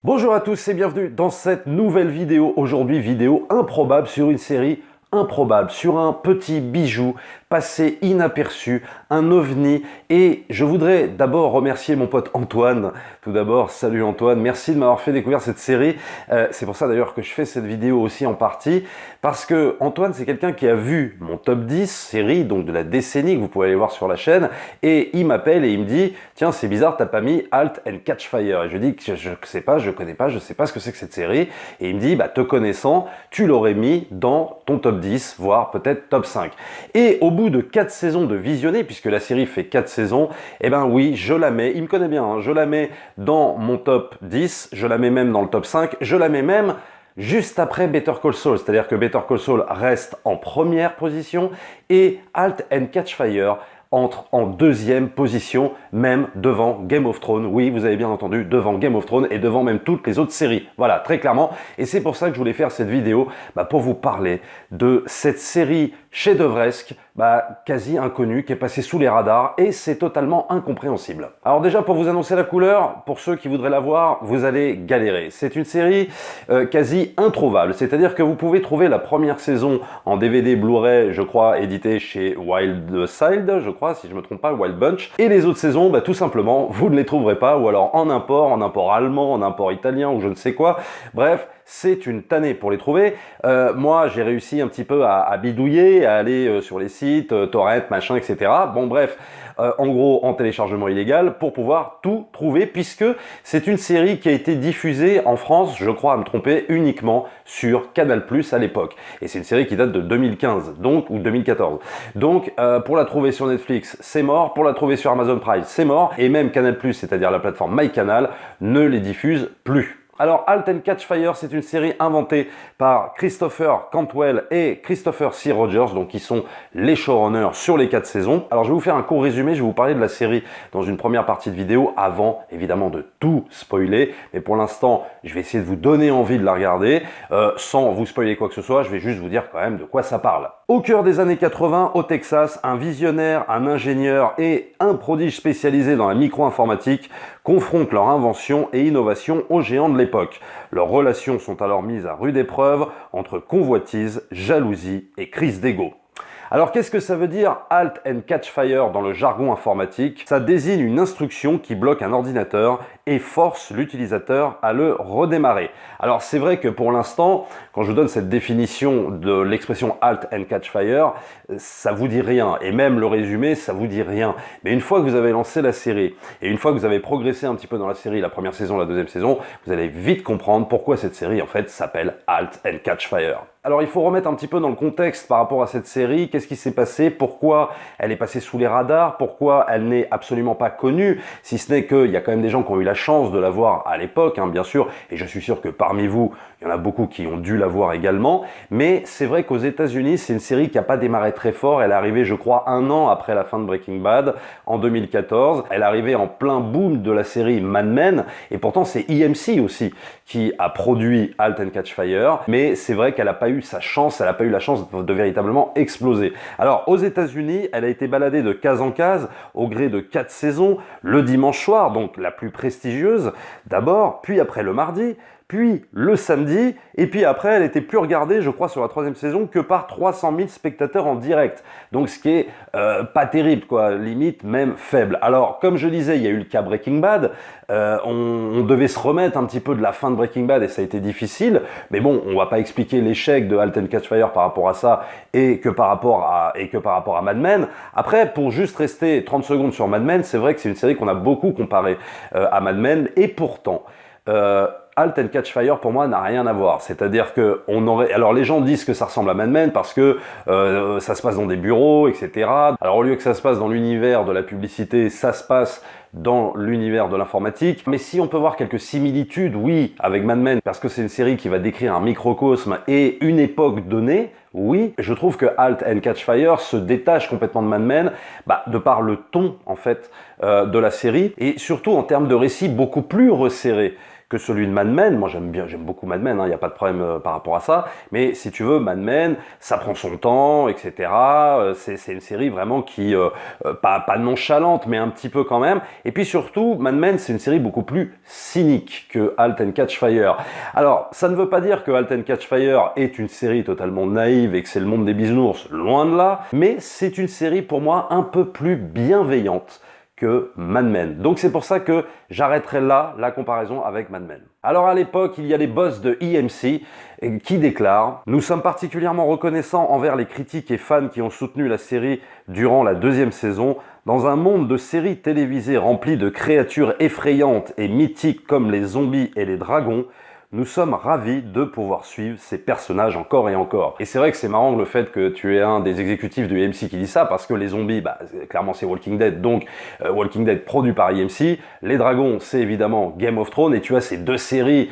Bonjour à tous et bienvenue dans cette nouvelle vidéo. Aujourd'hui, vidéo improbable sur une série improbable, sur un petit bijou passé inaperçu, un ovni. Et je voudrais d'abord remercier mon pote Antoine. Tout d'abord, salut Antoine, merci de m'avoir fait découvrir cette série. C'est pour ça d'ailleurs que je fais cette vidéo aussi en partie, parce que Antoine, c'est quelqu'un qui a vu mon top 10 série, donc de la décennie, que vous pouvez aller voir sur la chaîne, et il m'appelle et il me dit « Tiens, c'est bizarre, t'as pas mis Halt and Catch Fire ». Et je dis que je sais pas, je connais pas, je sais pas ce que c'est que cette série. Et il me dit « Bah, te connaissant, tu l'aurais mis dans ton top 10, voire peut-être top 5 ». Et au bout de 4 saisons de visionner, puisque la série fait 4 saisons, eh ben oui, je la mets, il me connaît bien, hein, je la mets dans mon top 10, je la mets même dans le top 5, je la mets même juste après Better Call Saul, c'est-à-dire que Better Call Saul reste en première position et Halt and Catch Fire entre en deuxième position, même devant Game of Thrones. Oui, vous avez bien entendu, devant Game of Thrones et devant même toutes les autres séries. Voilà, très clairement. Et c'est pour ça que je voulais faire cette vidéo, pour vous parler de cette série chef-d'œuvresque, quasi inconnue, qui est passée sous les radars et c'est totalement incompréhensible. Alors déjà, pour vous annoncer la couleur, pour ceux qui voudraient la voir, vous allez galérer. C'est une série quasi introuvable, c'est-à-dire que vous pouvez trouver la première saison en DVD Blu-ray, je crois, édité chez Wildside, je crois, si je me trompe pas, Wild Bunch, et les autres saisons, tout simplement, vous ne les trouverez pas, ou alors en import allemand, en import italien, ou je ne sais quoi. Bref, c'est une tannée pour les trouver. Moi, j'ai réussi un petit peu à bidouiller, à aller sur les sites, torrent, machin, etc. Bon, bref, en gros, en téléchargement illégal, pour pouvoir tout trouver, puisque c'est une série qui a été diffusée en France, je crois à me tromper, uniquement sur Canal+ à l'époque. Et c'est une série qui date de 2015, donc, ou 2014. Donc, pour la trouver sur Netflix, c'est mort. Pour la trouver sur Amazon Prime, c'est mort. Et même Canal+, c'est-à-dire la plateforme MyCanal, ne les diffuse plus. Alors, Halt and Catch Fire, c'est une série inventée par Christopher Cantwell et Christopher C. Rogers, donc qui sont les showrunners sur les 4 saisons. Alors, je vais vous faire un court résumé, je vais vous parler de la série dans une première partie de vidéo, avant, évidemment, de tout spoiler. Mais pour l'instant, je vais essayer de vous donner envie de la regarder, sans vous spoiler quoi que ce soit, je vais juste vous dire quand même de quoi ça parle. Au cœur des années 80, au Texas, un visionnaire, un ingénieur et un prodige spécialisé dans la micro-informatique confrontent leur invention et innovation aux géants de l'époque. Leurs relations sont alors mises à rude épreuve entre convoitise, jalousie et crise d'ego. Alors qu'est-ce que ça veut dire Halt and Catch Fire dans le jargon informatique? Ça désigne une instruction qui bloque un ordinateur et force l'utilisateur à le redémarrer. Alors c'est vrai que pour l'instant, quand je vous donne cette définition de l'expression Halt and Catch Fire, ça vous dit rien. Et même le résumé, ça vous dit rien. Mais une fois que vous avez lancé la série, et une fois que vous avez progressé un petit peu dans la série, la première saison, la deuxième saison, vous allez vite comprendre pourquoi cette série en fait s'appelle Halt and Catch Fire. Alors il faut remettre un petit peu dans le contexte par rapport à cette série, qu'est-ce qui s'est passé, pourquoi elle est passée sous les radars, pourquoi elle n'est absolument pas connue, si ce n'est qu'il y a quand même des gens qui ont eu la chance de la voir à l'époque, bien sûr, et je suis sûr que parmi vous, il y en a beaucoup qui ont dû la voir également, mais c'est vrai qu'aux États-Unis, c'est une série qui n'a pas démarré très fort, elle est arrivée je crois 1 an après la fin de Breaking Bad, en 2014, elle est arrivée en plein boom de la série Mad Men, et pourtant c'est EMC aussi qui a produit Halt and Catch Fire, mais c'est vrai qu'elle n'a pas eu sa chance, elle n'a pas eu la chance de véritablement exploser. Alors aux États-Unis, elle a été baladée de case en case au gré de 4 saisons, le dimanche soir, donc la plus prestigieuse d'abord, puis après le mardi, puis le samedi, et puis après elle était plus regardée, je crois, sur la 3e saison que par 300 000 spectateurs en direct. Donc ce qui est pas terrible, quoi, limite même faible. Alors comme je disais, il y a eu le cas Breaking Bad, on devait se remettre un petit peu de la fin de Breaking Bad et ça a été difficile, mais bon, on va pas expliquer l'échec de Halt and Catch Fire par rapport à ça et que par rapport à Mad Men. Après, pour juste rester 30 secondes sur Mad Men, c'est vrai que c'est une série qu'on a beaucoup comparée à Mad Men, et pourtant Halt and Catch Fire pour moi n'a rien à voir, c'est-à-dire que on aurait, alors les gens disent que ça ressemble à Mad Men parce que ça se passe dans des bureaux, etc. Alors au lieu que ça se passe dans l'univers de la publicité, ça se passe dans l'univers de l'informatique. Mais si on peut voir quelques similitudes, oui, avec Mad Men, parce que c'est une série qui va décrire un microcosme et une époque donnée, oui, je trouve que Halt and Catch Fire se détache complètement de Mad Men, de par le ton, en fait, de la série, et surtout en termes de récit beaucoup plus resserré que celui de Mad Men. Moi j'aime beaucoup Mad Men, il n'y a pas de problème par rapport à ça. Mais si tu veux, Mad Men, ça prend son temps, etc. C'est une série vraiment qui, pas nonchalante, mais un petit peu quand même. Et puis surtout, Mad Men, c'est une série beaucoup plus cynique que Halt and Catch Fire. Alors, ça ne veut pas dire que Halt and Catch Fire est une série totalement naïve et que c'est le monde des bisounours, loin de là, mais c'est une série pour moi un peu plus bienveillante que Mad Men. Donc c'est pour ça que j'arrêterai là la comparaison avec Mad Men. Alors à l'époque, il y a les boss de EMC qui déclarent « Nous sommes particulièrement reconnaissants envers les critiques et fans qui ont soutenu la série durant la deuxième saison. Dans un monde de séries télévisées rempli de créatures effrayantes et mythiques comme les zombies et les dragons, nous sommes ravis de pouvoir suivre ces personnages encore et encore. » Et c'est vrai que c'est marrant le fait que tu aies un des exécutifs de EMC qui dit ça, parce que les zombies, clairement c'est Walking Dead, donc Walking Dead produit par EMC. Les dragons, c'est évidemment Game of Thrones, et tu as ces deux séries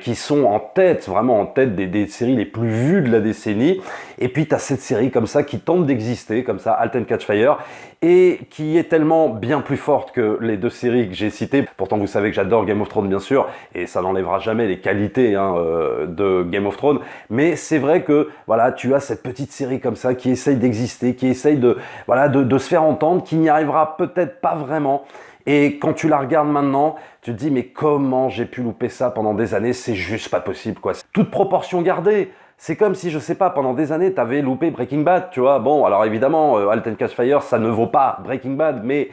qui sont en tête, vraiment en tête des séries les plus vues de la décennie. Et puis tu as cette série comme ça qui tente d'exister, comme ça, Halt and Catch Fire, et qui est tellement bien plus forte que les deux séries que j'ai citées. Pourtant vous savez que j'adore Game of Thrones bien sûr, et ça n'enlèvera jamais les qualités de Game of Thrones, mais c'est vrai que voilà, tu as cette petite série comme ça qui essaye d'exister, qui essaye de se faire entendre, qui n'y arrivera peut-être pas vraiment. Et quand tu la regardes maintenant, tu te dis mais comment j'ai pu louper ça pendant des années, c'est juste pas possible quoi. Toute proportion gardée. C'est comme si, je sais pas, pendant des années, tu avais loupé Breaking Bad, tu vois. Bon, alors évidemment, Halt and Catch Fire, ça ne vaut pas Breaking Bad, mais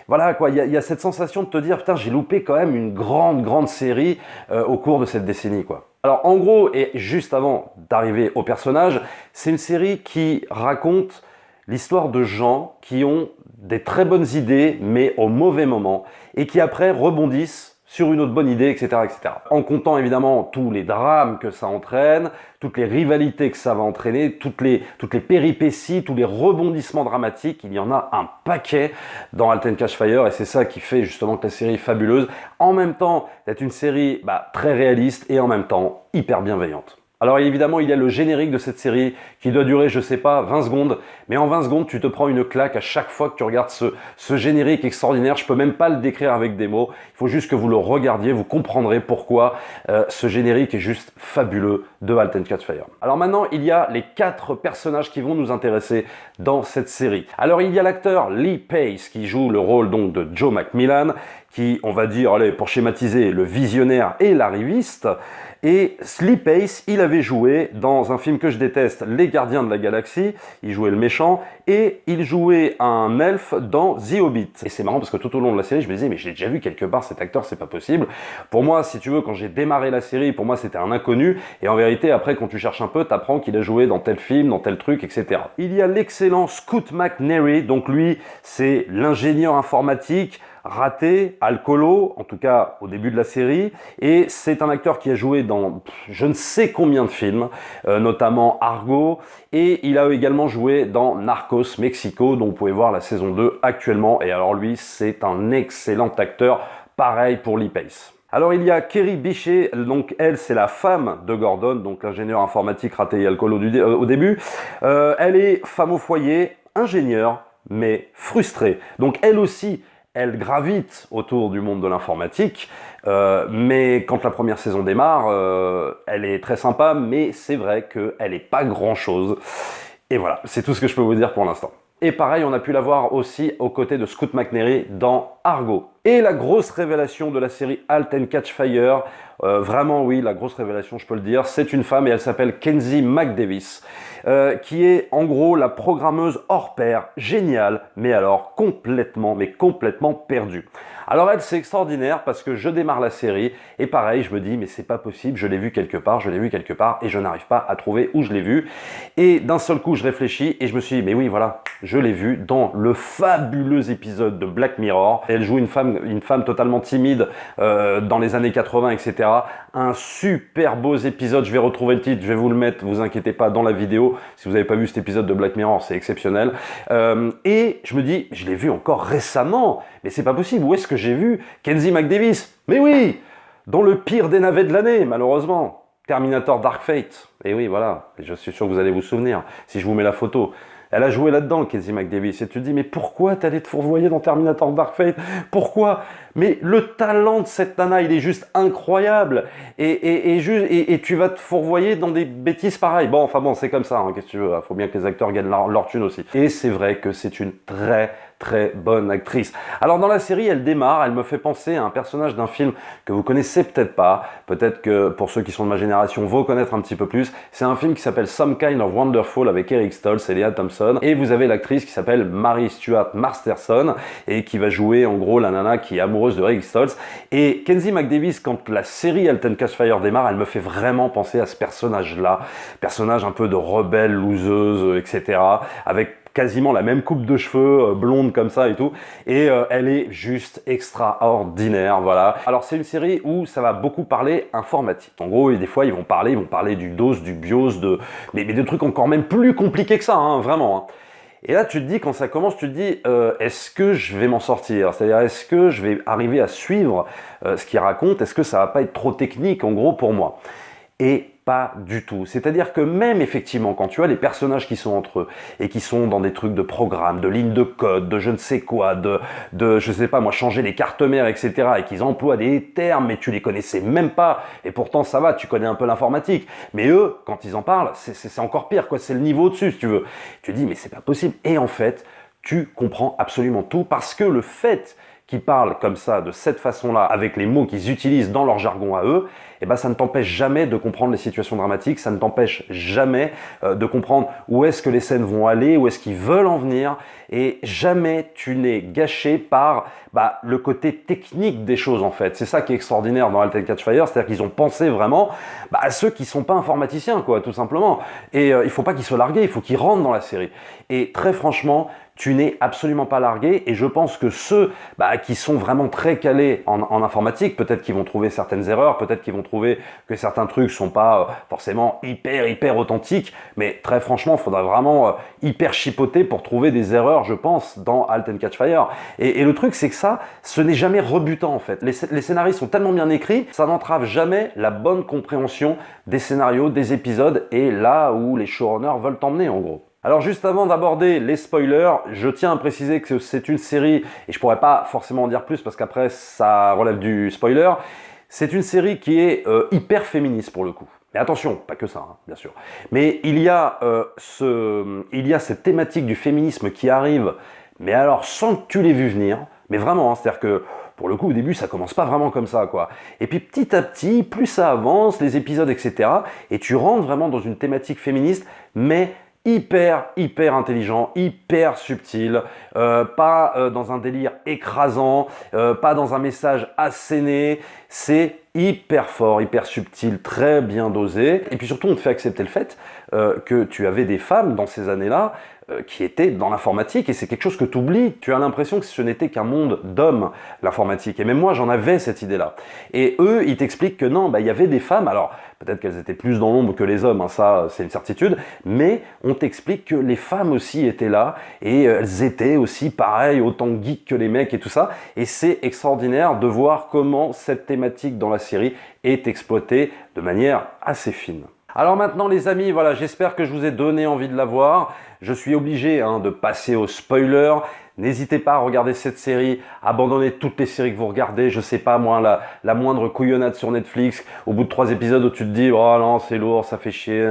voilà quoi, il y a cette sensation de te dire, putain, j'ai loupé quand même une grande série au cours de cette décennie, quoi. Alors en gros, et juste avant d'arriver au personnage, c'est une série qui raconte l'histoire de gens qui ont des très bonnes idées, mais au mauvais moment, et qui après rebondissent sur une autre bonne idée, etc., etc. En comptant évidemment tous les drames que ça entraîne, toutes les rivalités que ça va entraîner, toutes les péripéties, tous les rebondissements dramatiques, il y en a un paquet dans Halt and Catch Fire, et c'est ça qui fait justement que la série est fabuleuse. En même temps, c'est une série très réaliste et en même temps hyper bienveillante. Alors évidemment, il y a le générique de cette série qui doit durer, je sais pas, 20 secondes. Mais en 20 secondes, tu te prends une claque à chaque fois que tu regardes ce générique extraordinaire. Je peux même pas le décrire avec des mots. Il faut juste que vous le regardiez, vous comprendrez pourquoi ce générique est juste fabuleux de Halt and Catch Fire. Alors maintenant, il y a les 4 personnages qui vont nous intéresser dans cette série. Alors il y a l'acteur Lee Pace qui joue le rôle donc de Joe McMillan, qui, on va dire, allez, pour schématiser, le visionnaire et l'arriviste. Et Lee Pace, il avait joué dans un film que je déteste, Les Gardiens de la Galaxie, il jouait le méchant, et il jouait un elfe dans The Hobbit. Et c'est marrant parce que tout au long de la série, je me disais, mais je l'ai déjà vu quelque part cet acteur, c'est pas possible. Pour moi, si tu veux, quand j'ai démarré la série, pour moi c'était un inconnu, et en vérité, après, quand tu cherches un peu, t'apprends qu'il a joué dans tel film, dans tel truc, etc. Il y a l'excellent Scoot McNairy, donc lui, c'est l'ingénieur informatique, raté, alcoolo, en tout cas au début de la série, et c'est un acteur qui a joué dans je ne sais combien de films, notamment Argo, et il a également joué dans Narcos Mexico, dont vous pouvez voir la saison 2 actuellement, et alors lui c'est un excellent acteur, pareil pour Lee Pace. Alors il y a Kerry Bishé, donc elle c'est la femme de Gordon, donc l'ingénieur informatique raté et alcoolo au début. Elle est femme au foyer, ingénieure, mais frustrée. Donc elle aussi, elle gravite autour du monde de l'informatique, mais quand la première saison démarre, elle est très sympa, mais c'est vrai qu'elle n'est pas grand-chose. Et voilà, c'est tout ce que je peux vous dire pour l'instant. Et pareil, on a pu la voir aussi aux côtés de Scoot McNairy dans Argo. Et la grosse révélation de la série Halt and Catch Fire, vraiment oui, la grosse révélation, je peux le dire, c'est une femme et elle s'appelle Kenzie McDavis, qui est en gros la programmeuse hors pair, géniale, mais alors complètement perdue. Alors elle, c'est extraordinaire parce que je démarre la série et pareil, je me dis mais c'est pas possible, je l'ai vu quelque part et je n'arrive pas à trouver où je l'ai vu. Et d'un seul coup, je réfléchis et je me suis dit mais oui, voilà, je l'ai vu dans le fabuleux épisode de Black Mirror. Elle joue une femme totalement timide dans les années 80, etc. Un super beau épisode, je vais retrouver le titre, je vais vous le mettre, vous inquiétez pas, dans la vidéo. Si vous n'avez pas vu cet épisode de Black Mirror, c'est exceptionnel. Et je me dis, je l'ai vu encore récemment, mais c'est pas possible, où est-ce que j'ai vu Kenzie McDavis? Mais oui, dans le pire des navets de l'année, malheureusement. Terminator Dark Fate. Et oui, voilà, je suis sûr que vous allez vous souvenir, si je vous mets la photo. Elle a joué là-dedans, Kenzie McDavid. Et tu te dis, mais pourquoi t'es allé te fourvoyer dans Terminator Dark Fate? Pourquoi? Mais le talent de cette nana, il est juste incroyable. Et tu vas te fourvoyer dans des bêtises pareilles. Bon, enfin bon, c'est comme ça, hein, qu'est-ce que tu veux? Il faut bien que les acteurs gagnent leur thune aussi. Et c'est vrai que c'est une très bonne actrice. Alors dans la série, elle démarre, elle me fait penser à un personnage d'un film que vous connaissez peut-être pas, peut-être que pour ceux qui sont de ma génération vont connaître un petit peu plus. C'est un film qui s'appelle Some Kind of Wonderful avec Eric Stoltz et Lea Thompson, et vous avez l'actrice qui s'appelle Mary Stuart Masterson et qui va jouer en gros la nana qui est amoureuse de Eric Stoltz. Et Kenzie McDavid, quand la série Halt and Catch Fire démarre, elle me fait vraiment penser à ce personnage-là, personnage un peu de rebelle, loseuse, etc., avec quasiment la même coupe de cheveux, blonde comme ça et tout, et elle est juste extraordinaire, voilà. Alors c'est une série où ça va beaucoup parler informatique. En gros, des fois ils vont parler du DOS, du BIOS, mais des trucs encore même plus compliqués que ça, hein, vraiment. Hein. Et là, tu te dis, quand ça commence, tu te dis, est-ce que je vais m'en sortir? C'est-à-dire, est-ce que je vais arriver à suivre ce qu'il raconte? Est-ce que ça va pas être trop technique, en gros, pour moi? Et pas du tout. C'est-à-dire que même effectivement, quand tu as les personnages qui sont entre eux et qui sont dans des trucs de programme, de lignes de code, de je ne sais quoi, je sais pas moi, changer les cartes mères, etc. et qu'ils emploient des termes, mais tu les connaissais même pas, et pourtant ça va, tu connais un peu l'informatique. Mais eux, quand ils en parlent, c'est encore pire, quoi. C'est le niveau au-dessus, si tu veux. Tu dis, mais c'est pas possible. Et en fait, tu comprends absolument tout parce que le fait qui parlent comme ça, de cette façon-là, avec les mots qu'ils utilisent dans leur jargon à eux, eh ben, ça ne t'empêche jamais de comprendre les situations dramatiques, ça ne t'empêche jamais de comprendre où est-ce que les scènes vont aller, où est-ce qu'ils veulent en venir, et jamais tu n'es gâché par le côté technique des choses en fait. C'est ça qui est extraordinaire dans Halt and Catch Fire, c'est-à-dire qu'ils ont pensé vraiment à ceux qui ne sont pas informaticiens, quoi, tout simplement. Et il ne faut pas qu'ils soient largués, il faut qu'ils rentrent dans la série. Et très franchement, tu n'es absolument pas largué, et je pense que ceux qui sont vraiment très calés en informatique, peut-être qu'ils vont trouver certaines erreurs, peut-être qu'ils vont trouver que certains trucs sont pas forcément hyper authentiques, mais très franchement, il faudra vraiment hyper chipoter pour trouver des erreurs, je pense, dans Halt and Catch Fire. Et le truc, c'est que ça, ce n'est jamais rebutant en fait. Les scénarios sont tellement bien écrits, ça n'entrave jamais la bonne compréhension des scénarios, des épisodes, et là où les showrunners veulent t'emmener en gros. Alors juste avant d'aborder les spoilers, je tiens à préciser que c'est une série, et je pourrais pas forcément en dire plus parce qu'après ça relève du spoiler, c'est une série qui est hyper féministe pour le coup. Mais attention, pas que ça, hein, bien sûr. Mais il y a cette thématique du féminisme qui arrive, mais alors sans que tu l'aies vu venir, mais vraiment, hein, c'est-à-dire que pour le coup, au début, ça commence pas vraiment comme ça, quoi. Et puis petit à petit, plus ça avance, les épisodes, etc., et tu rentres vraiment dans une thématique féministe, mais hyper intelligent, hyper subtil, pas dans un délire écrasant, pas dans un message asséné, c'est hyper fort, hyper subtil, très bien dosé. Et puis surtout, on te fait accepter le fait que tu avais des femmes dans ces années-là qui étaient dans l'informatique, et c'est quelque chose que tu oublies. Tu as l'impression que ce n'était qu'un monde d'hommes, l'informatique. Et même moi, j'en avais cette idée-là. Et eux, ils t'expliquent que non, il y avait des femmes, alors peut-être qu'elles étaient plus dans l'ombre que les hommes, hein, ça c'est une certitude, mais on t'explique que les femmes aussi étaient là, et elles étaient aussi pareil, autant geeks que les mecs et tout ça, et c'est extraordinaire de voir comment cette thématique dans la série est exploitée de manière assez fine. Alors maintenant les amis, voilà, j'espère que je vous ai donné envie de la voir. Je suis obligé de passer au spoiler. N'hésitez pas à regarder cette série, abandonnez toutes les séries que vous regardez, je sais pas moi, la moindre couillonnade sur Netflix, au bout de 3 épisodes où tu te dis « Oh non, c'est lourd, ça fait chier,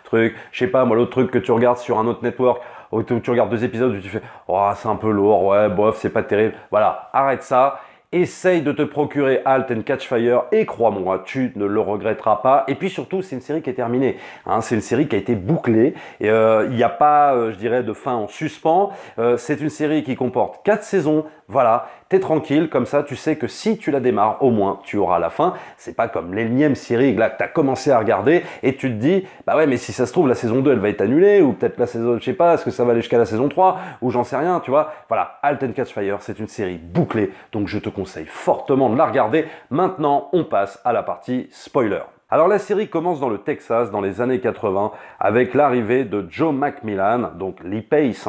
truc. » Je sais pas moi, l'autre truc que tu regardes sur un autre network, où tu regardes 2 épisodes où tu fais « Oh, c'est un peu lourd, ouais, bof, c'est pas terrible. » Voilà, arrête ça. Essaye de te procurer Halt and Catch Fire et crois-moi, tu ne le regretteras pas. Et puis surtout, c'est une série qui est terminée. C'est une série qui a été bouclée. Il n'y a pas, je dirais, de fin en suspens. C'est une série qui comporte 4 saisons. Voilà, t'es tranquille, comme ça tu sais que si tu la démarres, au moins tu auras la fin. C'est pas comme l'énième série là que tu as commencé à regarder et tu te dis, bah ouais, mais si ça se trouve, la saison 2 elle va être annulée, ou peut-être la saison, je sais pas, est-ce que ça va aller jusqu'à la saison 3, ou j'en sais rien, tu vois. Voilà, Halt and Catch Fire, c'est une série bouclée, donc je te conseille fortement de la regarder. Maintenant, on passe à la partie spoiler. Alors la série commence dans le Texas dans les années 80 avec l'arrivée de Joe McMillan, donc Lee Pace,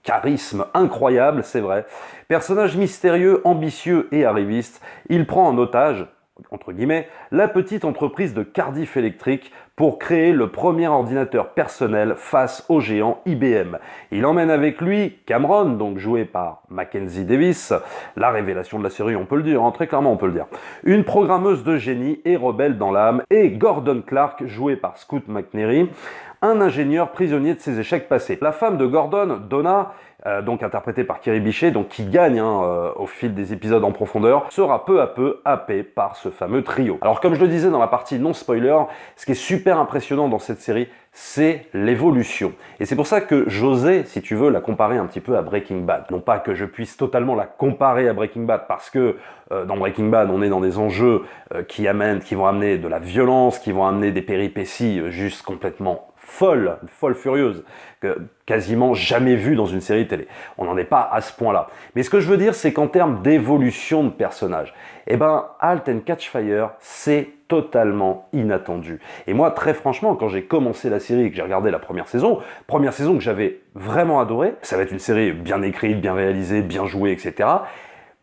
charisme incroyable, c'est vrai. Personnage mystérieux, ambitieux et arriviste, il prend en otage, entre guillemets, la petite entreprise de Cardiff Electric pour créer le premier ordinateur personnel face au géant IBM. Il emmène avec lui Cameron, donc joué par Mackenzie Davis, la révélation de la série, on peut le dire, hein, très clairement on peut le dire. Une programmeuse de génie et rebelle dans l'âme, et Gordon Clark, joué par Scoot McNairy, un ingénieur prisonnier de ses échecs passés. La femme de Gordon, Donna, donc interprétée par Kerry Bishé, donc qui gagne au fil des épisodes en profondeur, sera peu à peu happée par ce fameux trio. Alors comme je le disais dans la partie non spoiler, ce qui est super impressionnant dans cette série, c'est l'évolution. Et c'est pour ça que j'osais, si tu veux, la comparer un petit peu à Breaking Bad. Non pas que je puisse totalement la comparer à Breaking Bad, parce que dans Breaking Bad, on est dans des enjeux qui vont amener de la violence, qui vont amener des péripéties juste complètement folles furieuses, que quasiment jamais vues dans une série télé. On n'en est pas à ce point-là. Mais ce que je veux dire, c'est qu'en termes d'évolution de personnages, eh ben, Halt and Catch Fire, c'est totalement inattendu. Et moi, très franchement, quand j'ai commencé la série et que j'ai regardé la première saison que j'avais vraiment adorée, ça va être une série bien écrite, bien réalisée, bien jouée, etc.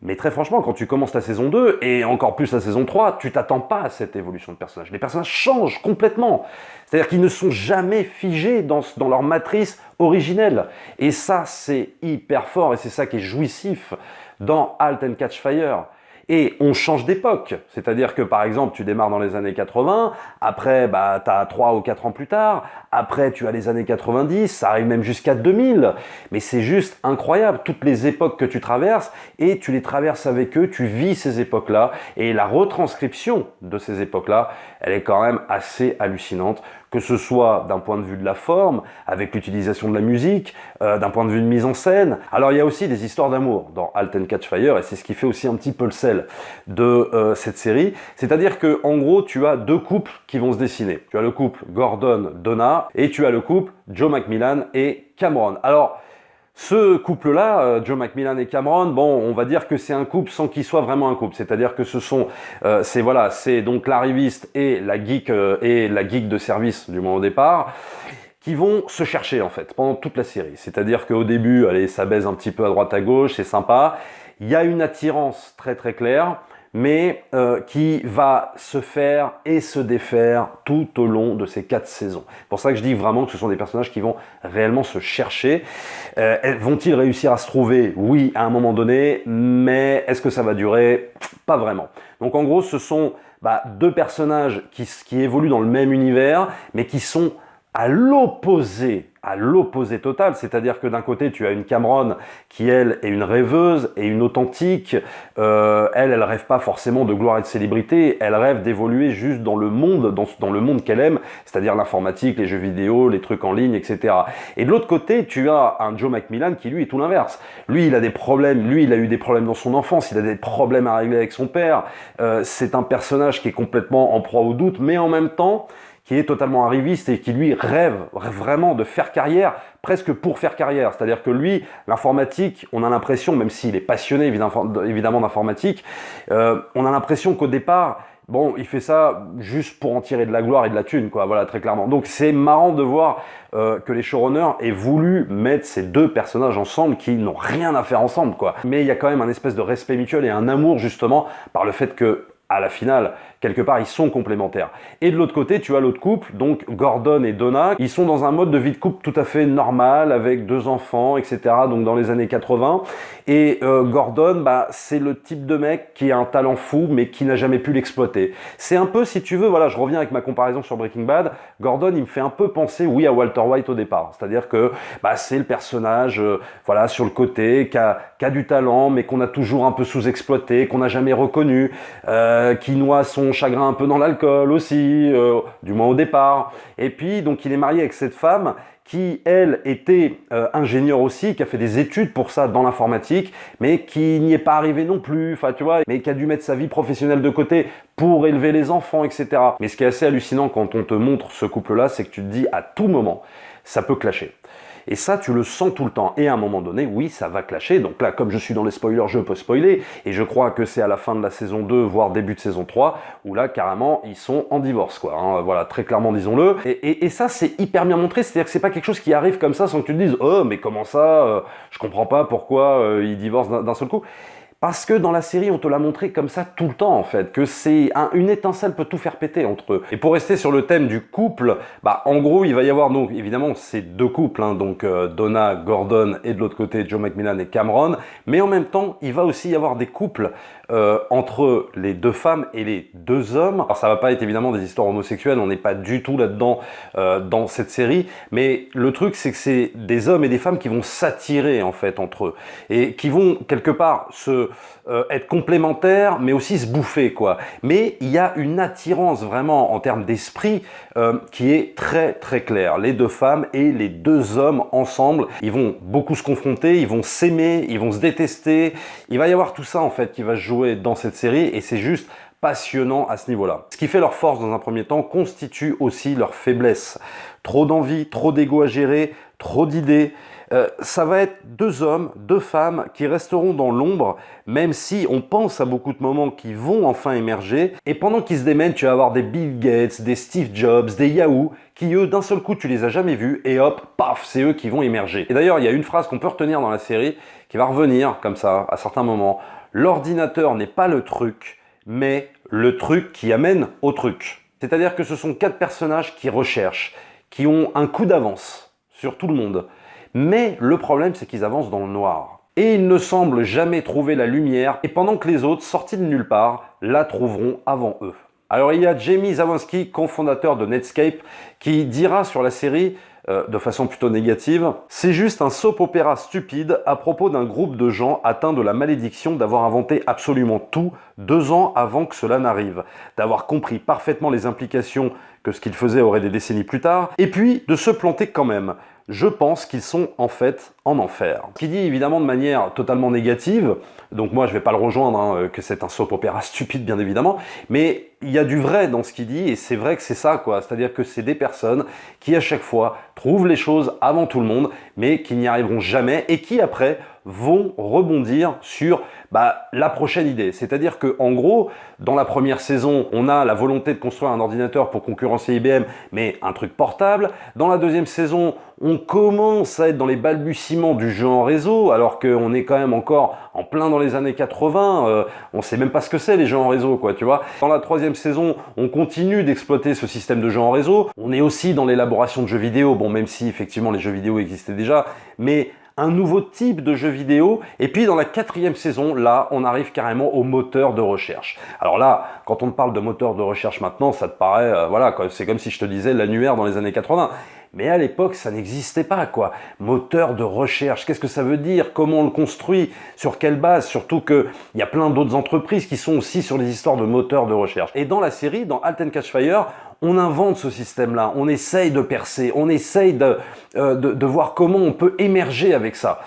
Mais très franchement, quand tu commences la saison 2, et encore plus la saison 3, tu t'attends pas à cette évolution de personnages. Les personnages changent complètement. C'est-à-dire qu'ils ne sont jamais figés dans leur matrice originelle. Et ça, c'est hyper fort, et c'est ça qui est jouissif dans Halt and Catch Fire. Et on change d'époque, c'est-à-dire que par exemple tu démarres dans les années 80, après tu as 3 ou 4 ans plus tard, après tu as les années 90, ça arrive même jusqu'à 2000, mais c'est juste incroyable, toutes les époques que tu traverses, et tu les traverses avec eux, tu vis ces époques-là, et la retranscription de ces époques-là, elle est quand même assez hallucinante, que ce soit d'un point de vue de la forme, avec l'utilisation de la musique, d'un point de vue de mise en scène. Alors il y a aussi des histoires d'amour dans Halt and Catch Fire, et c'est ce qui fait aussi un petit peu le sel de cette série. C'est-à-dire que en gros, tu as deux couples qui vont se dessiner. Tu as le couple Gordon-Donna, et tu as le couple Joe McMillan et Cameron. Alors, ce couple-là, Joe McMillan et Cameron, bon, on va dire que c'est un couple sans qu'il soit vraiment un couple. C'est-à-dire que c'est donc l'arriviste et la geek de service du moment au départ, qui vont se chercher en fait pendant toute la série. C'est-à-dire qu'au début, allez, ça baise un petit peu à droite à gauche, c'est sympa. Il y a une attirance très très claire, mais qui va se faire et se défaire tout au long de ces 4 saisons. C'est pour ça que je dis vraiment que ce sont des personnages qui vont réellement se chercher. Vont-ils réussir à se trouver? Oui, à un moment donné, mais est-ce que ça va durer? Pas vraiment. Donc en gros, ce sont deux personnages qui évoluent dans le même univers, mais qui sont à l'opposé total, c'est-à-dire que d'un côté tu as une Cameron qui elle est une rêveuse et une authentique, elle rêve pas forcément de gloire et de célébrité, elle rêve d'évoluer juste dans le monde, dans le monde qu'elle aime, c'est-à-dire l'informatique, les jeux vidéo, les trucs en ligne, etc. Et de l'autre côté tu as un Joe McMillan qui lui est tout l'inverse, lui il a des problèmes, il a eu des problèmes dans son enfance, il a des problèmes à régler avec son père, c'est un personnage qui est complètement en proie au doute, mais en même temps qui est totalement arriviste et qui lui rêve vraiment de faire carrière, presque pour faire carrière. C'est-à-dire que lui, l'informatique, on a l'impression, même s'il est passionné évidemment d'informatique, on a l'impression qu'au départ, bon, il fait ça juste pour en tirer de la gloire et de la thune, quoi, voilà, très clairement. Donc c'est marrant de voir que les showrunners aient voulu mettre ces deux personnages ensemble qui n'ont rien à faire ensemble, quoi. Mais il y a quand même un espèce de respect mutuel et un amour, justement, par le fait que à la finale, quelque part, ils sont complémentaires. Et de l'autre côté, tu as l'autre couple, donc Gordon et Donna, ils sont dans un mode de vie de couple tout à fait normal, avec 2 enfants, etc., donc dans les années 80. Et Gordon, c'est le type de mec qui a un talent fou, mais qui n'a jamais pu l'exploiter. C'est un peu, si tu veux, voilà, je reviens avec ma comparaison sur Breaking Bad, Gordon, il me fait un peu penser, oui, à Walter White au départ. C'est-à-dire que c'est le personnage, voilà, sur le côté, qui a du talent, mais qu'on a toujours un peu sous-exploité, qu'on n'a jamais reconnu, qui noie son chagrin un peu dans l'alcool aussi, du moins au départ. Et puis, donc, il est marié avec cette femme qui, elle, était ingénieure aussi, qui a fait des études pour ça dans l'informatique, mais qui n'y est pas arrivée non plus, enfin, tu vois, mais qui a dû mettre sa vie professionnelle de côté pour élever les enfants, etc. Mais ce qui est assez hallucinant quand on te montre ce couple-là, c'est que tu te dis, à tout moment, ça peut clasher. Et ça, tu le sens tout le temps. Et à un moment donné, oui, ça va clasher. Donc là, comme je suis dans les spoilers, je peux spoiler. Et je crois que c'est à la fin de la saison 2, voire début de saison 3, où là, carrément, ils sont en divorce, quoi. Hein. Voilà, très clairement, disons-le. Et ça, c'est hyper bien montré. C'est-à-dire que c'est pas quelque chose qui arrive comme ça sans que tu te dises « Oh, mais comment ça Je comprends pas pourquoi ils divorcent d'un seul coup. » Parce que dans la série, on te l'a montré comme ça tout le temps, en fait, que une étincelle peut tout faire péter entre eux. Et pour rester sur le thème du couple, bah, en gros, il va y avoir, donc, évidemment, ces deux couples, hein, donc Donna, Gordon, et de l'autre côté, Joe McMillan et Cameron, mais en même temps, il va aussi y avoir des couples entre les deux femmes et les deux hommes. Alors, ça va pas être évidemment des histoires homosexuelles, on n'est pas du tout là-dedans dans cette série, mais le truc, c'est que c'est des hommes et des femmes qui vont s'attirer, en fait, entre eux, et qui vont, quelque part, être complémentaires, mais aussi se bouffer, quoi. Mais il y a une attirance vraiment en termes d'esprit qui est très très claire. Les deux femmes et les deux hommes ensemble, ils vont beaucoup se confronter, ils vont s'aimer, ils vont se détester. Il va y avoir tout ça en fait qui va se jouer dans cette série et c'est juste passionnant à ce niveau-là. Ce qui fait leur force dans un premier temps constitue aussi leur faiblesse. Trop d'envie, trop d'ego à gérer, trop d'idées. Ça va être deux hommes, deux femmes qui resteront dans l'ombre, même si on pense à beaucoup de moments qui vont enfin émerger. Et pendant qu'ils se démènent, tu vas avoir des Bill Gates, des Steve Jobs, des Yahoo, qui eux, d'un seul coup, tu les as jamais vus, et hop, paf, c'est eux qui vont émerger. Et d'ailleurs, il y a une phrase qu'on peut retenir dans la série, qui va revenir comme ça, à certains moments. L'ordinateur n'est pas le truc, mais le truc qui amène au truc. C'est-à-dire que ce sont quatre personnages qui recherchent, qui ont un coup d'avance sur tout le monde. Mais le problème, c'est qu'ils avancent dans le noir. Et ils ne semblent jamais trouver la lumière, et pendant que les autres, sortis de nulle part, la trouveront avant eux. Alors il y a Jamie Zawaski, cofondateur de Netscape, qui dira sur la série, de façon plutôt négative, « C'est juste un soap-opéra stupide à propos d'un groupe de gens atteints de la malédiction d'avoir inventé absolument tout 2 ans avant que cela n'arrive, d'avoir compris parfaitement les implications que ce qu'ils faisaient aurait des décennies plus tard, et puis de se planter quand même. Je pense qu'ils sont en fait en enfer. » Qui dit évidemment de manière totalement négative, donc moi je vais pas le rejoindre, hein, que c'est un soap-opéra stupide bien évidemment, mais il y a du vrai dans ce qu'il dit et c'est vrai que c'est ça quoi, c'est-à-dire que c'est des personnes qui à chaque fois trouvent les choses avant tout le monde, mais qui n'y arriveront jamais et qui après vont rebondir sur la prochaine idée. C'est-à-dire que en gros, dans la première saison, on a la volonté de construire un ordinateur pour concurrencer IBM, mais un truc portable. Dans la deuxième saison, on commence à être dans les balbutiements du jeu en réseau, alors qu'on est quand même encore en plein dans les années 80, on sait même pas ce que c'est les jeux en réseau, quoi, tu vois. Dans la troisième saison, on continue d'exploiter ce système de jeux en réseau. On est aussi dans l'élaboration de jeux vidéo, bon, même si effectivement les jeux vidéo existaient déjà, mais un nouveau type de jeu vidéo. Et puis dans la quatrième saison, là, on arrive carrément au moteur de recherche. Alors là, quand on te parle de moteur de recherche maintenant, ça te paraît, voilà, c'est comme si je te disais l'annuaire dans les années 80. Mais à l'époque, ça n'existait pas, quoi. Moteur de recherche, qu'est-ce que ça veut dire? Comment on le construit? Sur quelle base? Surtout qu'il y a plein d'autres entreprises qui sont aussi sur les histoires de moteurs de recherche. Et dans la série, dans Halt and Catch Fire, on invente ce système-là, on essaye de percer, on essaye de voir comment on peut émerger avec ça.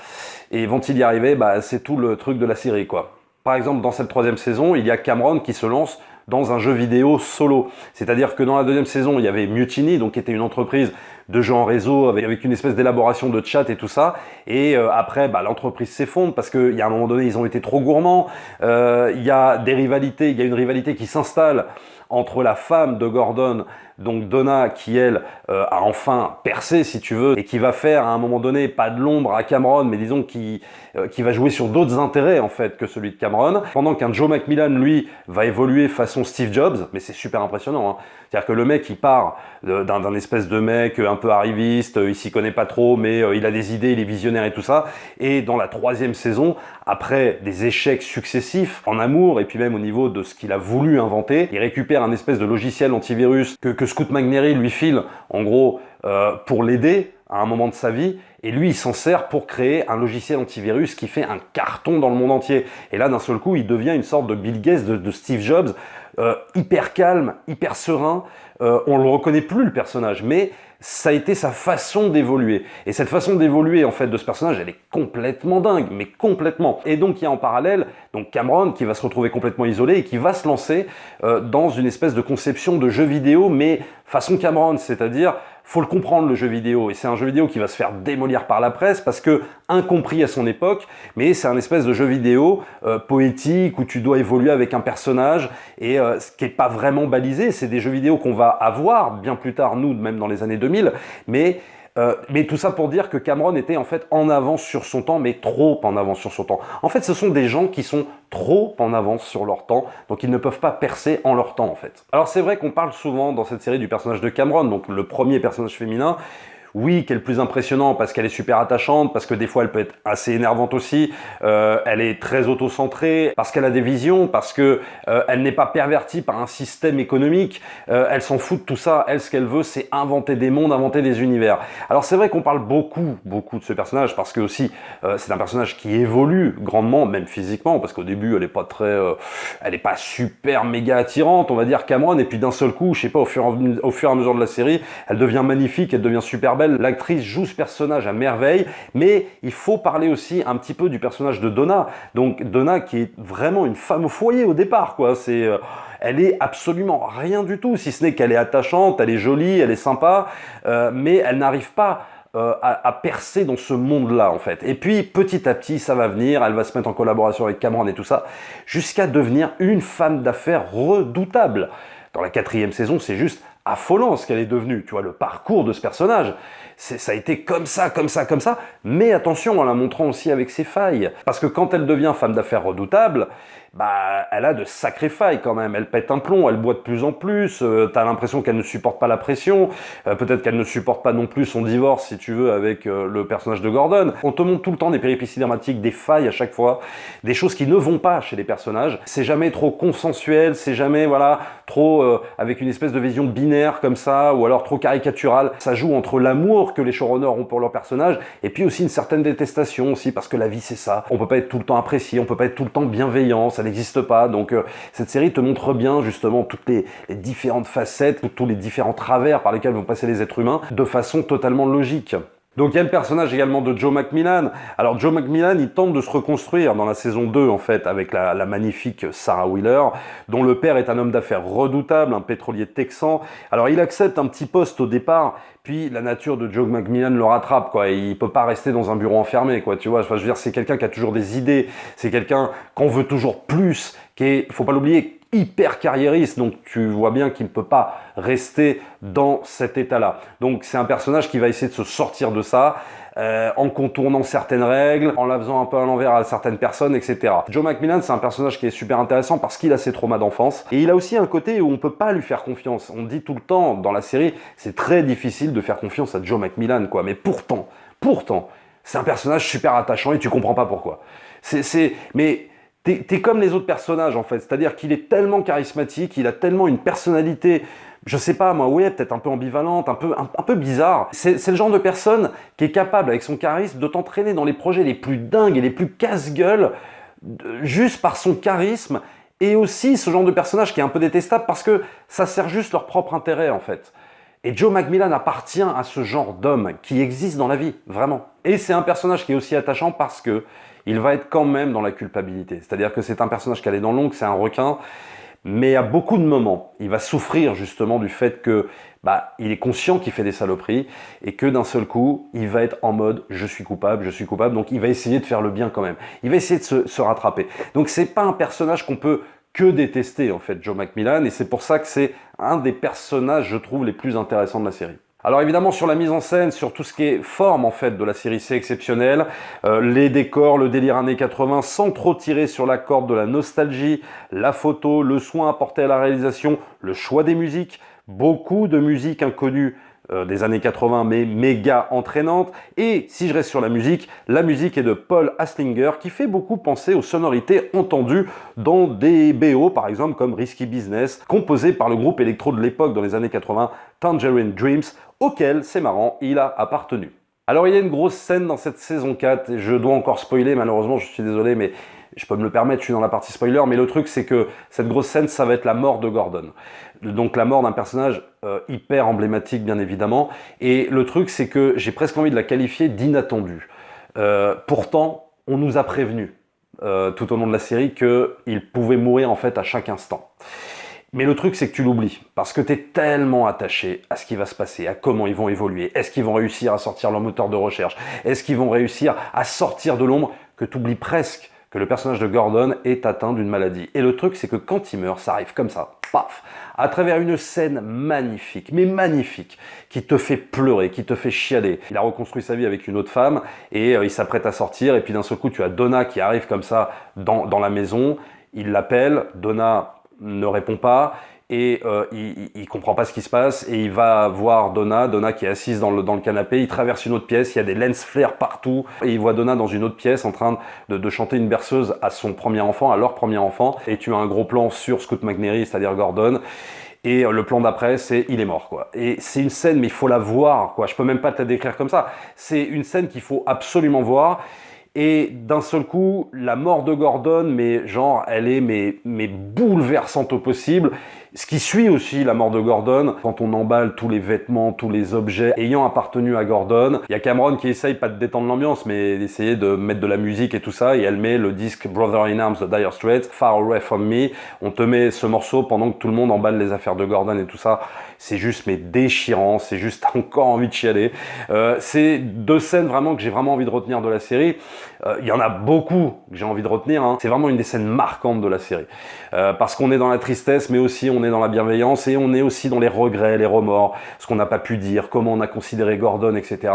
Et vont-ils y arriver? C'est tout le truc de la série, quoi. Par exemple, dans cette troisième saison, il y a Cameron qui se lance dans un jeu vidéo solo. C'est-à-dire que dans la deuxième saison, il y avait Mutiny, donc qui était une entreprise de jeux en réseau avec une espèce d'élaboration de chat et tout ça. Et après, l'entreprise s'effondre parce qu'il y a un moment donné, ils ont été trop gourmands. Il y a des rivalités, il y a une rivalité qui s'installe entre la femme de Gordon, donc Donna, qui elle a enfin percé si tu veux, et qui va faire à un moment donné, pas de l'ombre à Cameron, mais disons qui va jouer sur d'autres intérêts en fait que celui de Cameron, pendant qu'un Joe McMillan lui va évoluer façon Steve Jobs, mais c'est super impressionnant, hein. C'est-à-dire que le mec il part d'un espèce de mec un peu arriviste, il s'y connaît pas trop, mais il a des idées, il est visionnaire et tout ça, et dans la troisième saison, après des échecs successifs en amour et puis même au niveau de ce qu'il a voulu inventer, il récupère un espèce de logiciel antivirus que Scoot McNairy lui file en gros pour l'aider à un moment de sa vie, et lui il s'en sert pour créer un logiciel antivirus qui fait un carton dans le monde entier. Et là d'un seul coup il devient une sorte de Bill Gates, de Steve Jobs, hyper calme, hyper serein, on le reconnaît plus le personnage, mais ça a été sa façon d'évoluer. Et cette façon d'évoluer en fait de ce personnage, elle est complètement dingue, mais complètement. Et donc il y a en parallèle donc Cameron qui va se retrouver complètement isolé et qui va se lancer dans une espèce de conception de jeu vidéo, mais façon Cameron, c'est-à-dire faut le comprendre le jeu vidéo, et c'est un jeu vidéo qui va se faire démolir par la presse parce que incompris à son époque, mais c'est un espèce de jeu vidéo poétique où tu dois évoluer avec un personnage et ce qui n'est pas vraiment balisé. C'est des jeux vidéo qu'on va avoir bien plus tard, nous, même dans les années 2000, mais Mais tout ça pour dire que Cameron était en fait en avance sur son temps, mais trop en avance sur son temps. En fait, ce sont des gens qui sont trop en avance sur leur temps, donc ils ne peuvent pas percer en leur temps en fait. Alors c'est vrai qu'on parle souvent dans cette série du personnage de Cameron, donc le premier personnage féminin. Oui, qui est le plus impressionnant parce qu'elle est super attachante, parce que des fois elle peut être assez énervante aussi, elle est très auto-centrée, parce qu'elle a des visions, parce que elle n'est pas pervertie par un système économique, elle s'en fout de tout ça, elle ce qu'elle veut c'est inventer des mondes, inventer des univers. Alors c'est vrai qu'on parle beaucoup de ce personnage parce que aussi c'est un personnage qui évolue grandement, même physiquement, parce qu'au début elle est pas très, elle est pas super méga attirante, on va dire Cameron, et puis d'un seul coup, je sais pas, au fur et à mesure de la série, elle devient magnifique, elle devient super belle. L'actrice joue ce personnage à merveille, mais il faut parler aussi un petit peu du personnage de Donna. Donc Donna qui est vraiment une femme au foyer au départ, quoi. Elle est absolument rien du tout, si ce n'est qu'elle est attachante, elle est jolie, elle est sympa, mais elle n'arrive pas à percer dans ce monde-là, en fait. Et puis, petit à petit, ça va venir, elle va se mettre en collaboration avec Cameron et tout ça, jusqu'à devenir une femme d'affaires redoutable. Dans la 4e saison, c'est juste affolant ce qu'elle est devenue, tu vois, le parcours de ce personnage. Ça a été comme ça, mais attention en la montrant aussi avec ses failles. Parce que quand elle devient femme d'affaires redoutable, bah, elle a de sacrées failles quand même. Elle pète un plomb, elle boit de plus en plus, t'as l'impression qu'elle ne supporte pas la pression, peut-être qu'elle ne supporte pas non plus son divorce, si tu veux, avec le personnage de Gordon. On te montre tout le temps des péripéties dramatiques, des failles à chaque fois, des choses qui ne vont pas chez les personnages. C'est jamais trop consensuel, c'est jamais, voilà, trop avec une espèce de vision binaire comme ça, ou alors trop caricaturale. Ça joue entre l'amour que les showrunners ont pour leurs personnages, et puis aussi une certaine détestation aussi, parce que la vie c'est ça. On peut pas être tout le temps apprécié, on peut pas être tout le temps bienveillant, ça n'existe pas. Donc cette série te montre bien justement toutes les différentes facettes, tous les différents travers par lesquels vont passer les êtres humains, de façon totalement logique. Donc il y a le personnage également de Joe McMillan. Alors Joe McMillan, il tente de se reconstruire dans la saison 2 en fait avec la magnifique Sarah Wheeler, dont le père est un homme d'affaires redoutable, un pétrolier texan. Alors il accepte un petit poste au départ, puis la nature de Joe McMillan le rattrape, quoi. Il peut pas rester dans un bureau enfermé, quoi. Tu vois, enfin, je veux dire, c'est quelqu'un qui a toujours des idées, c'est quelqu'un qu'on veut toujours plus, qui est, il faut pas l'oublier, hyper carriériste, donc tu vois bien qu'il ne peut pas rester dans cet état-là. Donc c'est un personnage qui va essayer de se sortir de ça, en contournant certaines règles, en la faisant un peu à l'envers à certaines personnes, etc. Joe McMillan, c'est un personnage qui est super intéressant parce qu'il a ses traumas d'enfance, et il a aussi un côté où on peut pas lui faire confiance. On dit tout le temps dans la série, c'est très difficile de faire confiance à Joe McMillan, quoi, mais pourtant, c'est un personnage super attachant et tu comprends pas pourquoi. Mais t'es comme les autres personnages en fait, c'est-à-dire qu'il est tellement charismatique, il a tellement une personnalité, je sais pas moi, ouais, peut-être un peu ambivalente, un peu bizarre. C'est le genre de personne qui est capable avec son charisme de t'entraîner dans les projets les plus dingues et les plus casse-gueule, juste par son charisme, et aussi ce genre de personnage qui est un peu détestable parce que ça sert juste leur propre intérêt en fait. Et Joe McMillan appartient à ce genre d'homme qui existe dans la vie, vraiment. Et c'est un personnage qui est aussi attachant parce que il va être quand même dans la culpabilité. C'est-à-dire que c'est un personnage qui allait dans l'ombre, c'est un requin, mais à beaucoup de moments, il va souffrir justement du fait que il est conscient qu'il fait des saloperies et que d'un seul coup, il va être en mode « je suis coupable », donc il va essayer de faire le bien quand même. Il va essayer de se rattraper. Donc c'est pas un personnage qu'on peut que détester en fait, Joe McMillan, et c'est pour ça que c'est un des personnages, je trouve, les plus intéressants de la série. Alors évidemment, sur la mise en scène, sur tout ce qui est forme en fait de la série, c'est exceptionnel. Les décors, le délire années 80, sans trop tirer sur la corde de la nostalgie, la photo, le soin apporté à la réalisation, le choix des musiques, beaucoup de musiques inconnues des années 80, mais méga entraînante. Et si je reste sur la musique est de Paul Haslinger, qui fait beaucoup penser aux sonorités entendues dans des BO, par exemple comme Risky Business, composé par le groupe électro de l'époque dans les années 80, Tangerine Dreams, auquel, c'est marrant, il a appartenu. Alors il y a une grosse scène dans cette saison 4, et je dois encore spoiler, malheureusement, je suis désolé, mais je peux me le permettre, je suis dans la partie spoiler, mais le truc c'est que cette grosse scène, ça va être la mort de Gordon. Donc la mort d'un personnage hyper emblématique, bien évidemment, et le truc c'est que j'ai presque envie de la qualifier d'inattendu. Pourtant, on nous a prévenu tout au long de la série qu'il pouvait mourir en fait à chaque instant. Mais le truc c'est que tu l'oublies, parce que tu es tellement attaché à ce qui va se passer, à comment ils vont évoluer, est-ce qu'ils vont réussir à sortir leur moteur de recherche, est-ce qu'ils vont réussir à sortir de l'ombre, que tu oublies presque que le personnage de Gordon est atteint d'une maladie. Et le truc, c'est que quand il meurt, ça arrive comme ça. paf, à travers une scène magnifique, mais magnifique, qui te fait pleurer, qui te fait chialer. Il a reconstruit sa vie avec une autre femme et il s'apprête à sortir et puis d'un seul coup tu as Donna qui arrive comme ça dans la maison, il l'appelle, Donna ne répond pas et il comprend pas ce qui se passe et il va voir Donna qui est assise dans le canapé, il traverse une autre pièce, il y a des lens flares partout et il voit Donna dans une autre pièce en train de chanter une berceuse à son premier enfant, à leur premier enfant, et tu as un gros plan sur Scoot McNairy, c'est-à-dire Gordon. Et le plan d'après, c'est il est mort, quoi. Et c'est une scène, mais il faut la voir, quoi. Je peux même pas te la décrire comme ça. C'est une scène qu'il faut absolument voir. Et d'un seul coup, la mort de Gordon, mais genre, elle est mais bouleversante au possible. Ce qui suit aussi la mort de Gordon, quand on emballe tous les vêtements, tous les objets ayant appartenu à Gordon, il y a Cameron qui essaye, pas de détendre l'ambiance, mais d'essayer de mettre de la musique et tout ça, et elle met le disque Brother in Arms de Dire Straits, Far Away From Me. On te met ce morceau pendant que tout le monde emballe les affaires de Gordon et tout ça. C'est juste mais déchirant, c'est juste encore envie de chialer. C'est deux scènes vraiment que j'ai vraiment envie de retenir de la série. Il y en a beaucoup que j'ai envie de retenir, hein. C'est vraiment une des scènes marquantes de la série. Parce qu'on est dans la tristesse, mais aussi on est dans la bienveillance et on est aussi dans les regrets, les remords, ce qu'on n'a pas pu dire, comment on a considéré Gordon, etc.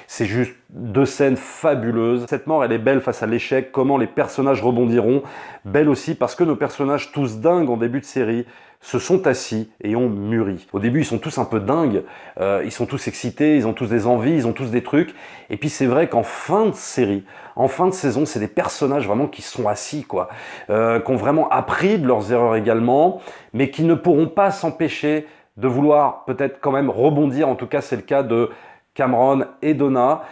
C'est juste deux scènes fabuleuses. Cette mort, elle est belle face à l'échec, comment les personnages rebondiront. Belle aussi parce que nos personnages, tous dingues en début de série, se sont assis et ont mûri. Au début, ils sont tous un peu dingues, ils sont tous excités, ils ont tous des envies, ils ont tous des trucs. Et puis c'est vrai qu'en fin de série, en fin de saison, c'est des personnages vraiment qui sont assis, quoi, qui ont vraiment appris de leurs erreurs également, mais qui ne pourront pas s'empêcher de vouloir peut-être quand même rebondir. En tout cas, c'est le cas de Cameron et Donna,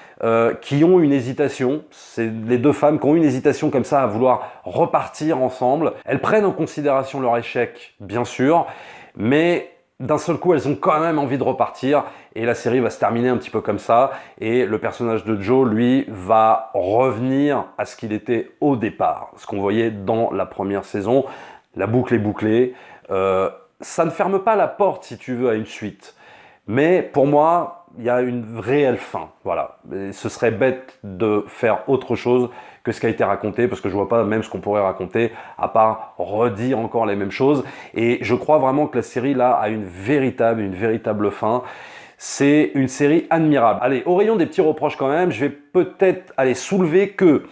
qui ont une hésitation. C'est les deux femmes qui ont une hésitation comme ça à vouloir repartir ensemble. Elles prennent en considération leur échec, bien sûr, mais d'un seul coup, elles ont quand même envie de repartir. Et la série va se terminer un petit peu comme ça. Et le personnage de Joe, lui, va revenir à ce qu'il était au départ. Ce qu'on voyait dans la première saison. La boucle est bouclée. Ça ne ferme pas la porte, si tu veux, à une suite. Mais pour moi, il y a une réelle fin, voilà. Et ce serait bête de faire autre chose que ce qui a été raconté, parce que je vois pas même ce qu'on pourrait raconter, à part redire encore les mêmes choses. Et je crois vraiment que la série, là, a une véritable fin. C'est une série admirable. Allez, au rayon des petits reproches quand même, je vais peut-être aller soulever que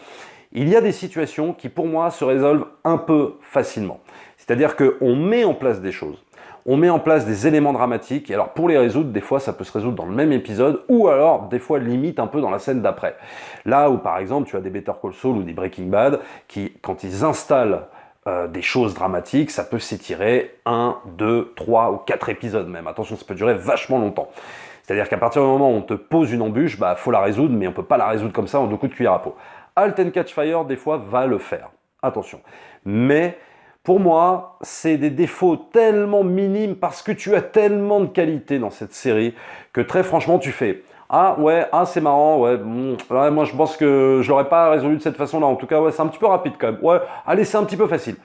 il y a des situations qui, pour moi, se résolvent un peu facilement. C'est-à-dire qu'on met en place des choses. On met en place des éléments dramatiques, et alors pour les résoudre, des fois ça peut se résoudre dans le même épisode, ou alors des fois limite un peu dans la scène d'après. Là où par exemple tu as des Better Call Saul ou des Breaking Bad, qui quand ils installent des choses dramatiques, ça peut s'étirer 1, 2, 3 ou 4 épisodes même. Attention, ça peut durer vachement longtemps. C'est-à-dire qu'à partir du moment où on te pose une embûche, bah faut la résoudre, mais on peut pas la résoudre comme ça en 2 coups de cuillère à peau. Halt and Catch Fire, des fois, va le faire. Attention. Mais pour moi, c'est des défauts tellement minimes parce que tu as tellement de qualité dans cette série que très franchement, tu fais « Ah ouais, ah c'est marrant, ouais, ouais, moi je pense que je l'aurais pas résolu de cette façon-là. En tout cas, ouais, c'est un petit peu rapide quand même. Ouais, allez, c'est un petit peu facile. »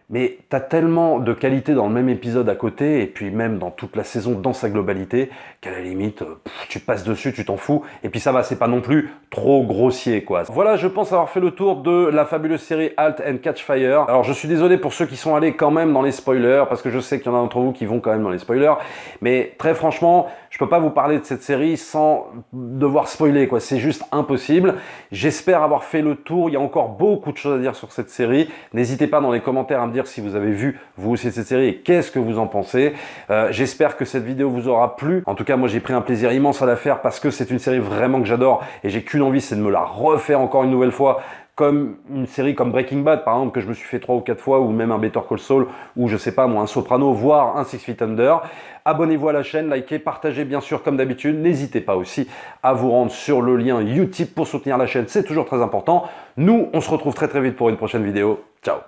Mais tu as tellement de qualité dans le même épisode à côté, et puis même dans toute la saison, dans sa globalité, qu'à la limite, tu passes dessus, tu t'en fous, et puis ça va, c'est pas non plus trop grossier, quoi. Voilà, je pense avoir fait le tour de la fabuleuse série Halt and Catch Fire. Alors, je suis désolé pour ceux qui sont allés quand même dans les spoilers, parce que je sais qu'il y en a d'entre vous qui vont quand même dans les spoilers, mais très franchement, je peux pas vous parler de cette série sans devoir spoiler, quoi. C'est juste impossible. J'espère avoir fait le tour. Il y a encore beaucoup de choses à dire sur cette série. N'hésitez pas dans les commentaires à me dire si vous avez vu vous aussi cette série et qu'est-ce que vous en pensez. J'espère que cette vidéo vous aura plu. En tout cas, moi j'ai pris un plaisir immense à la faire parce que c'est une série vraiment que j'adore et j'ai qu'une envie, c'est de me la refaire encore une nouvelle fois. Comme une série comme Breaking Bad, par exemple, que je me suis fait 3 ou 4 fois, ou même un Better Call Saul, ou je sais pas moi, un Soprano, voire un Six Feet Under. Abonnez-vous à la chaîne, likez, partagez bien sûr comme d'habitude. N'hésitez pas aussi à vous rendre sur le lien Utip pour soutenir la chaîne, c'est toujours très important. Nous, on se retrouve très vite pour une prochaine vidéo. Ciao!